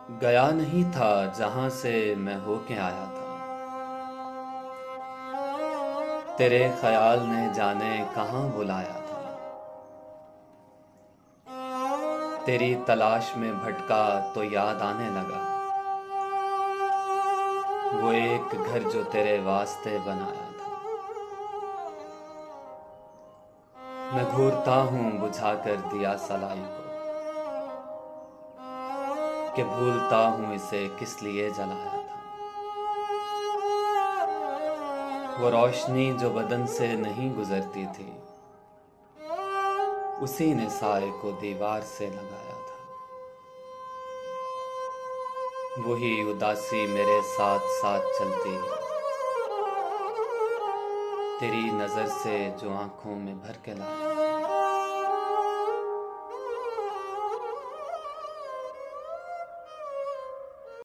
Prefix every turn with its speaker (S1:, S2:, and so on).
S1: गया नहीं था जहां से मैं होके आया था। तेरे ख्याल ने जाने कहां बुलाया था। तेरी तलाश में भटका तो याद आने लगा वो एक घर जो तेरे वास्ते बनाया था। मैं घूरता हूँ बुझाकर दिया सलाई को कि भूलता हूँ इसे किस लिए जलाया था। वो रोशनी जो बदन से नहीं गुजरती थी उसी ने साए को दीवार से लगाया था। वही उदासी मेरे साथ साथ चलती है तेरी नजर से जो आंखों में भर के लाया।